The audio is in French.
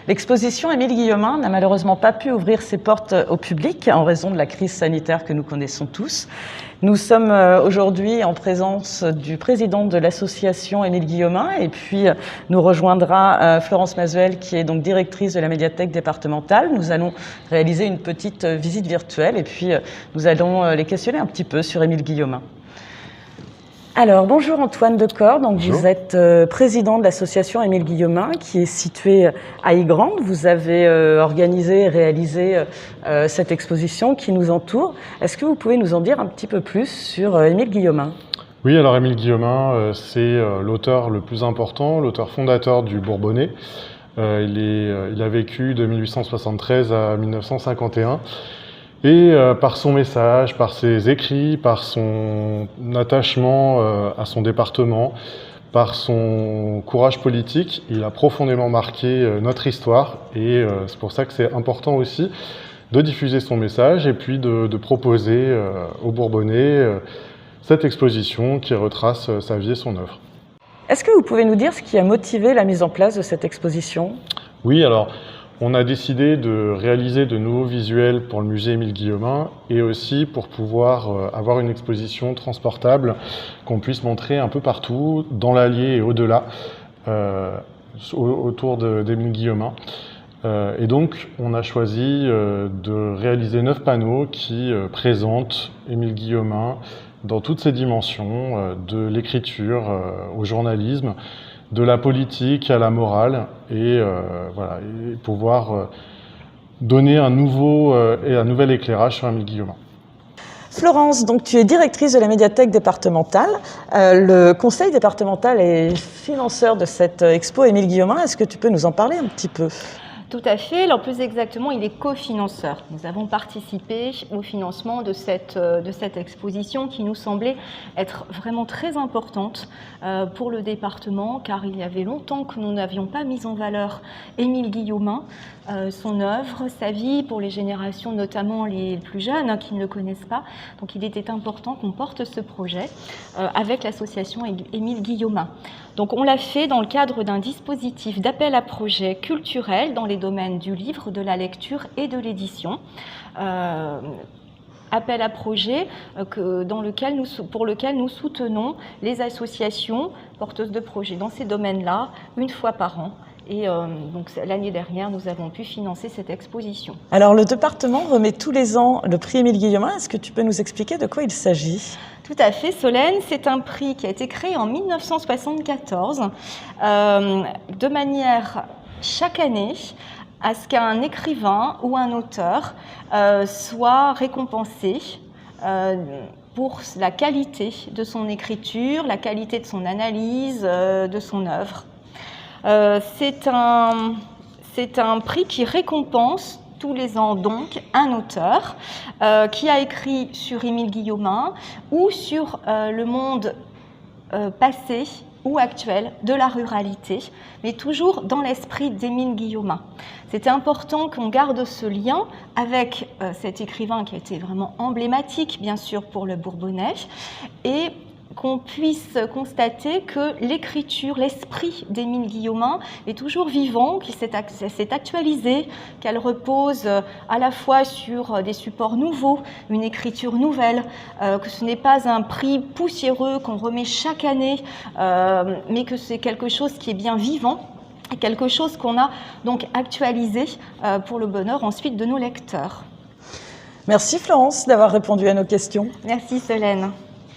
L'exposition Émile Guillaumin n'a malheureusement pas pu ouvrir ses portes au public en raison de la crise sanitaire que nous connaissons tous. Nous sommes aujourd'hui en présence du président de l'association Émile Guillaumin et puis nous rejoindra Florence Masuel qui est donc directrice de la médiathèque départementale. Nous allons réaliser une petite visite virtuelle et puis nous allons les questionner un petit peu sur Émile Guillaumin. Alors, bonjour Antoine Decor, donc bonjour. Vous êtes président de l'association Émile Guillaumin qui est située à Ygrande. Vous avez organisé et réalisé cette exposition qui nous entoure. Est-ce que vous pouvez nous en dire un petit peu plus sur Émile Guillaumin ? Oui, alors Émile Guillaumin, c'est l'auteur le plus important, l'auteur fondateur du Bourbonnais. Il a vécu de 1873 à 1951. Et par son message, par ses écrits, par son attachement à son département, par son courage politique, il a profondément marqué notre histoire. Et c'est pour ça que c'est important aussi de diffuser son message et puis de proposer aux Bourbonnais cette exposition qui retrace sa vie et son œuvre. Est-ce que vous pouvez nous dire ce qui a motivé la mise en place de cette exposition ? Oui, alors on a décidé de réaliser de nouveaux visuels pour le musée Émile Guillaumin et aussi pour pouvoir avoir une exposition transportable qu'on puisse montrer un peu partout, dans l'Allier et au-delà, autour d'Émile Guillaumin. Et donc, on a choisi de réaliser 9 panneaux qui présentent Émile Guillaumin dans toutes ses dimensions, de l'écriture au journalisme, de la politique à la morale, et pouvoir donner un nouvel éclairage sur Émile Guillaumin. Florence, donc tu es directrice de la médiathèque départementale. Le conseil départemental est financeur de cette expo Émile Guillaumin. Est-ce que tu peux nous en parler un petit peu ? Tout à fait. Alors plus exactement, il est cofinanceur. Nous avons participé au financement de cette exposition qui nous semblait être vraiment très importante pour le département, car il y avait longtemps que nous n'avions pas mis en valeur Émile Guillaumin, son œuvre, sa vie, pour les générations notamment les plus jeunes qui ne le connaissent pas. Donc il était important qu'on porte ce projet avec l'association Émile Guillaumin. Donc on l'a fait dans le cadre d'un dispositif d'appel à projets culturels dans les domaines du livre, de la lecture et de l'édition. Appel à projets pour lequel nous soutenons les associations porteuses de projets dans ces domaines-là une fois par an. Et donc l'année dernière, nous avons pu financer cette exposition. Alors le département remet tous les ans le prix Émile Guillaumin. Est-ce que tu peux nous expliquer de quoi il s'agit ? Tout à fait, Solène. C'est un prix qui a été créé en 1974 de manière chaque année à ce qu'un écrivain ou un auteur soit récompensé pour la qualité de son écriture, la qualité de son analyse, de son œuvre. C'est un prix qui récompense tous les ans donc un auteur qui a écrit sur Émile Guillaumin ou sur le monde passé ou actuel de la ruralité, mais toujours dans l'esprit d'Émile Guillaumin. C'était important qu'on garde ce lien avec cet écrivain qui a été vraiment emblématique, bien sûr, pour le Bourbonnais, et qu'on puisse constater que l'écriture, l'esprit d'Émile Guillaumin est toujours vivant, qu'il s'est actualisé, qu'elle repose à la fois sur des supports nouveaux, une écriture nouvelle, que ce n'est pas un prix poussiéreux qu'on remet chaque année, mais que c'est quelque chose qui est bien vivant, et quelque chose qu'on a donc actualisé pour le bonheur ensuite de nos lecteurs. Merci Florence d'avoir répondu à nos questions. Merci Solène.